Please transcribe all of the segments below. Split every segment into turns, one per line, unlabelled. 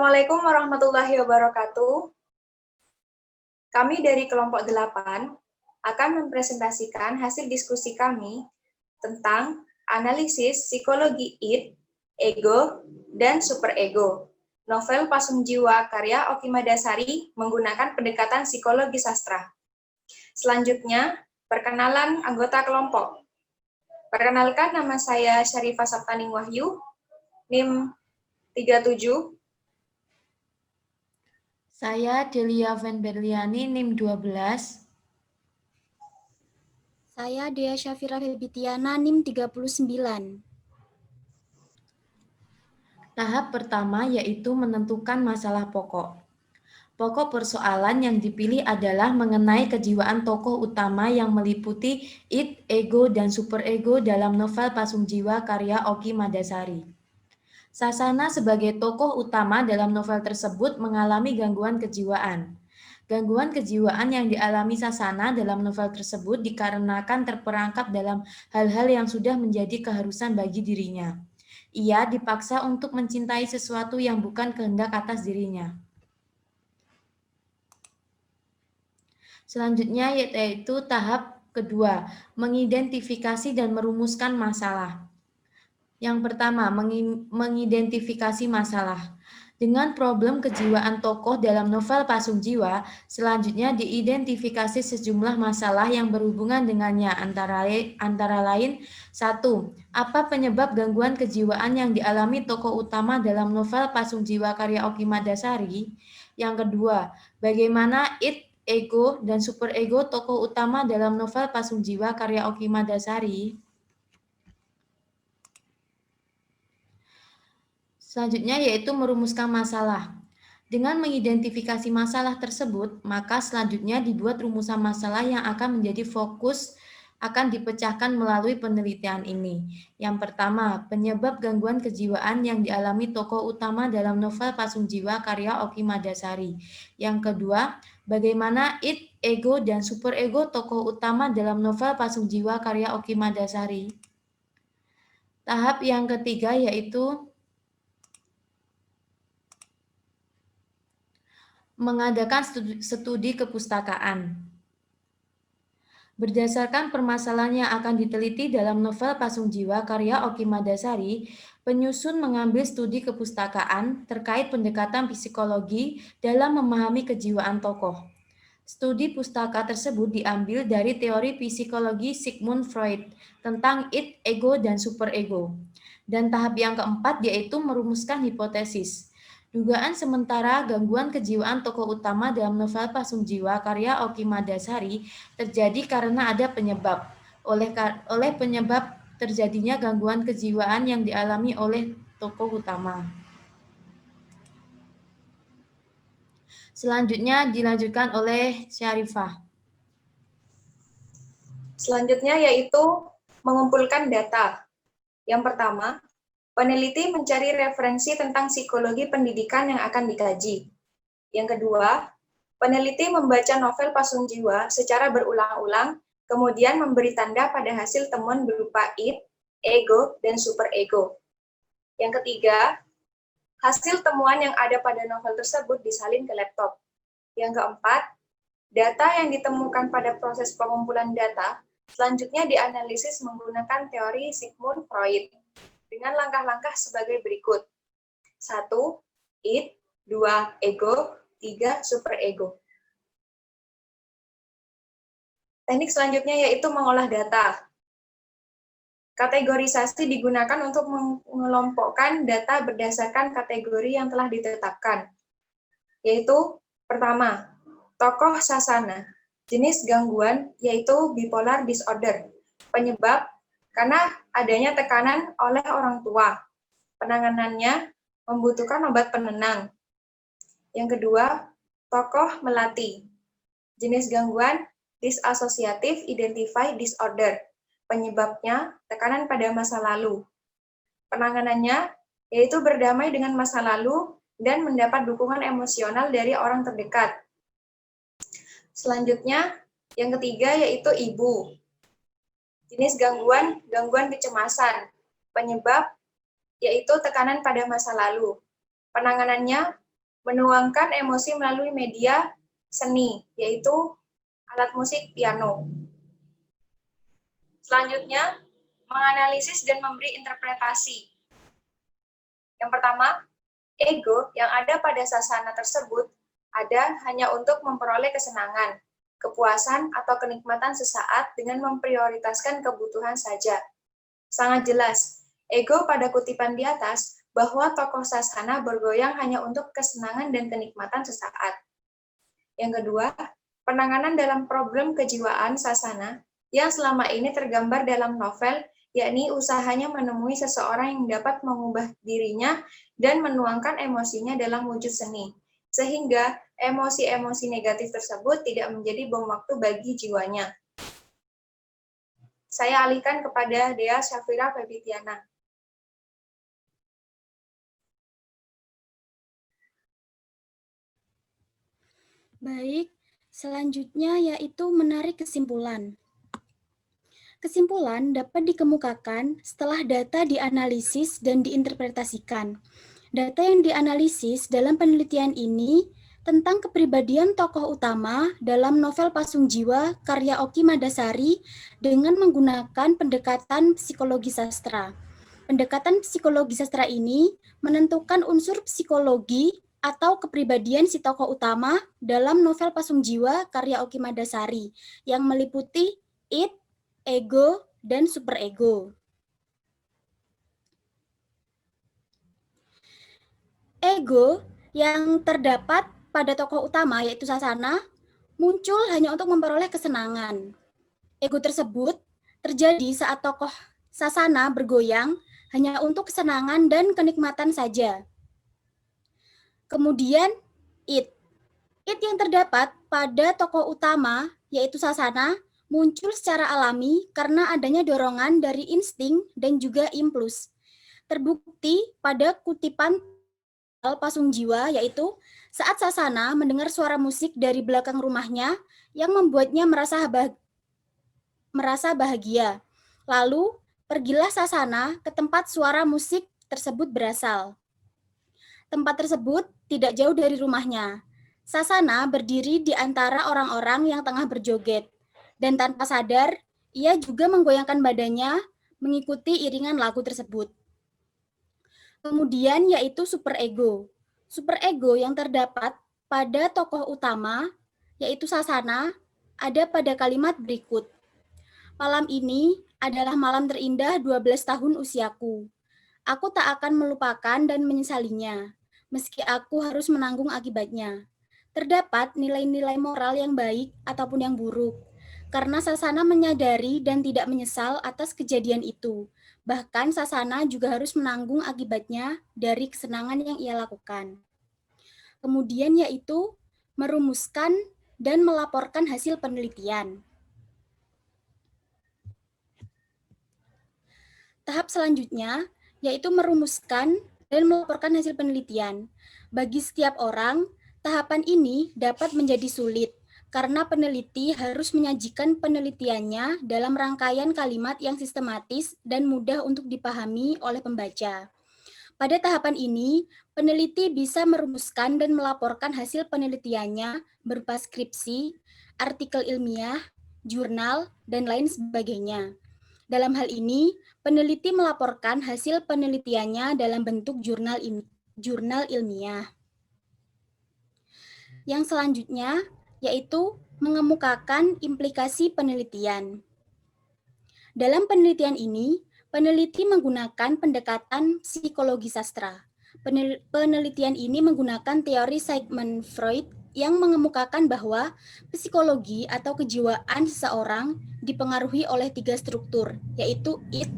Assalamualaikum warahmatullahi wabarakatuh. Kami dari kelompok 8 akan mempresentasikan hasil diskusi kami tentang analisis psikologi id, ego, dan superego. Novel Pasung Jiwa karya Oki Madasari menggunakan pendekatan psikologi sastra. Selanjutnya, perkenalan anggota kelompok. Perkenalkan, nama saya Syarifah Saptaning Wahyu, NIM 37.
Saya Delia Van Berliani, NIM 12.
Saya Dea Syafira Febitiana, NIM 39.
Tahap pertama yaitu menentukan masalah pokok. Pokok persoalan yang dipilih adalah mengenai kejiwaan tokoh utama yang meliputi id, ego, dan superego dalam novel Pasung Jiwa karya Oki Madasari. Sasana sebagai tokoh utama dalam novel tersebut mengalami gangguan kejiwaan. Gangguan kejiwaan yang dialami Sasana dalam novel tersebut dikarenakan terperangkap dalam hal-hal yang sudah menjadi keharusan bagi dirinya. Ia dipaksa untuk mencintai sesuatu yang bukan kehendak atas dirinya. Selanjutnya yaitu tahap kedua, mengidentifikasi dan merumuskan masalah. Yang pertama, mengidentifikasi masalah. Dengan problem kejiwaan tokoh dalam novel Pasung Jiwa, selanjutnya diidentifikasi sejumlah masalah yang berhubungan dengannya, antara lain 1. Apa penyebab gangguan kejiwaan yang dialami tokoh utama dalam novel Pasung Jiwa karya Oki Madasari? Yang kedua, bagaimana id, ego, dan superego tokoh utama dalam novel Pasung Jiwa karya Oki Madasari? Selanjutnya yaitu merumuskan masalah. Dengan mengidentifikasi masalah tersebut, maka selanjutnya dibuat rumusan masalah yang akan menjadi fokus akan dipecahkan melalui penelitian ini. Yang pertama, penyebab gangguan kejiwaan yang dialami tokoh utama dalam novel Pasung Jiwa karya Oki Madasari. Yang kedua, bagaimana id, ego, dan superego tokoh utama dalam novel Pasung Jiwa karya Oki Madasari. Tahap yang ketiga yaitu mengadakan studi kepustakaan. Berdasarkan permasalahan yang akan diteliti dalam novel Pasung Jiwa karya Oki Madasari, penyusun mengambil studi kepustakaan terkait pendekatan psikologi dalam memahami kejiwaan tokoh. Studi pustaka tersebut diambil dari teori psikologi Sigmund Freud tentang id, ego, dan superego. Dan tahap yang keempat yaitu merumuskan hipotesis. Dugaan sementara gangguan kejiwaan tokoh utama dalam novel Pasung Jiwa karya Oki Madasari terjadi karena ada penyebab. Oleh penyebab terjadinya gangguan kejiwaan yang dialami oleh tokoh utama. Selanjutnya dilanjutkan oleh Syarifah.
Selanjutnya yaitu mengumpulkan data. Yang pertama, peneliti mencari referensi tentang psikologi pendidikan yang akan dikaji. Yang kedua, peneliti membaca novel Pasung Jiwa secara berulang-ulang, kemudian memberi tanda pada hasil temuan berupa id, ego, dan superego. Yang ketiga, hasil temuan yang ada pada novel tersebut disalin ke laptop. Yang keempat, data yang ditemukan pada proses pengumpulan data selanjutnya dianalisis menggunakan teori Sigmund Freud dengan langkah-langkah sebagai berikut. 1. Id, 2. Ego, 3. Superego. Teknik selanjutnya yaitu mengolah data. Kategorisasi digunakan untuk mengelompokkan data berdasarkan kategori yang telah ditetapkan, yaitu pertama, tokoh Sasana. Jenis gangguan yaitu bipolar disorder. Penyebab karena adanya tekanan oleh orang tua. Penanganannya membutuhkan obat penenang. Yang kedua, tokoh melati. Jenis gangguan dissociative identify disorder. Penyebabnya tekanan pada masa lalu. Penanganannya yaitu berdamai dengan masa lalu dan mendapat dukungan emosional dari orang terdekat. Selanjutnya, yang ketiga yaitu ibu. Jenis gangguan kecemasan. Penyebab yaitu tekanan pada masa lalu. Penanganannya menuangkan emosi melalui media seni, yaitu alat musik piano. Selanjutnya, menganalisis dan memberi interpretasi. Yang pertama, ego yang ada pada sasana tersebut ada hanya untuk memperoleh kesenangan, kepuasan, atau kenikmatan sesaat dengan memprioritaskan kebutuhan saja. Sangat jelas, ego pada kutipan di atas bahwa tokoh sasana bergoyang hanya untuk kesenangan dan kenikmatan sesaat. Yang kedua, penanganan dalam problem kejiwaan sasana yang selama ini tergambar dalam novel, yakni usahanya menemui seseorang yang dapat mengubah dirinya dan menuangkan emosinya dalam wujud seni, sehingga emosi-emosi negatif tersebut tidak menjadi bom waktu bagi jiwanya. Saya alihkan kepada Dea Syafira Febitiana.
Baik, selanjutnya yaitu menarik kesimpulan. Kesimpulan dapat dikemukakan setelah data dianalisis dan diinterpretasikan. Data yang dianalisis dalam penelitian ini tentang kepribadian tokoh utama dalam novel Pasung Jiwa karya Oki Madasari dengan menggunakan pendekatan psikologi sastra. Pendekatan psikologi sastra ini menentukan unsur psikologi atau kepribadian si tokoh utama dalam novel Pasung Jiwa karya Oki Madasari yang meliputi id, ego, dan superego. Ego yang terdapat pada tokoh utama yaitu Sasana muncul hanya untuk memperoleh kesenangan. Ego tersebut terjadi saat tokoh Sasana bergoyang hanya untuk kesenangan dan kenikmatan saja. Kemudian id. Id yang terdapat pada tokoh utama yaitu Sasana muncul secara alami karena adanya dorongan dari insting dan juga impuls. Terbukti pada kutipan Pasung Jiwa, yaitu saat Sasana mendengar suara musik dari belakang rumahnya yang membuatnya merasa bahagia. Lalu, pergilah Sasana ke tempat suara musik tersebut berasal. Tempat tersebut tidak jauh dari rumahnya. Sasana berdiri di antara orang-orang yang tengah berjoget. Dan tanpa sadar, ia juga menggoyangkan badannya mengikuti iringan lagu tersebut. Kemudian yaitu superego. Superego yang terdapat pada tokoh utama, yaitu Sasana, ada pada kalimat berikut. Malam ini adalah malam terindah 12 tahun usiaku. Aku tak akan melupakan dan menyesalinya, meski aku harus menanggung akibatnya. Terdapat nilai-nilai moral yang baik ataupun yang buruk, karena Sasana menyadari dan tidak menyesal atas kejadian itu. Bahkan Sasana juga harus menanggung akibatnya dari kesenangan yang ia lakukan. Kemudian yaitu merumuskan dan melaporkan hasil penelitian. Tahap selanjutnya yaitu merumuskan dan melaporkan hasil penelitian. Bagi setiap orang, tahapan ini dapat menjadi sulit karena peneliti harus menyajikan penelitiannya dalam rangkaian kalimat yang sistematis dan mudah untuk dipahami oleh pembaca. Pada tahapan ini, peneliti bisa merumuskan dan melaporkan hasil penelitiannya berupa skripsi, artikel ilmiah, jurnal, dan lain sebagainya. Dalam hal ini, peneliti melaporkan hasil penelitiannya dalam bentuk jurnal ilmiah. Yang selanjutnya yaitu mengemukakan implikasi penelitian. Dalam penelitian ini, peneliti menggunakan pendekatan psikologi sastra. Penelitian ini menggunakan teori Sigmund Freud yang mengemukakan bahwa psikologi atau kejiwaan seseorang dipengaruhi oleh 3 struktur, yaitu id,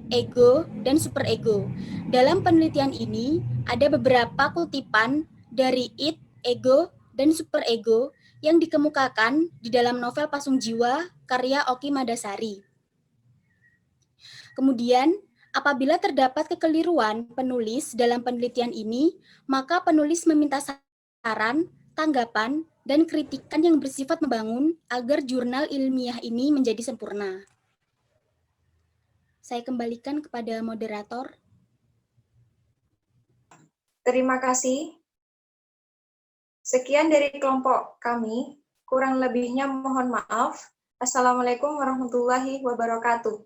ego, dan superego. Dalam penelitian ini, ada beberapa kutipan dari id, ego, dan superego yang dikemukakan di dalam novel Pasung Jiwa karya Oki Madasari. Kemudian, apabila terdapat kekeliruan penulis dalam penelitian ini, maka penulis meminta saran, tanggapan, dan kritikan yang bersifat membangun agar jurnal ilmiah ini menjadi sempurna. Saya kembalikan kepada moderator.
Terima kasih Sekian dari kelompok kami, kurang lebihnya mohon maaf. Assalamualaikum warahmatullahi wabarakatuh.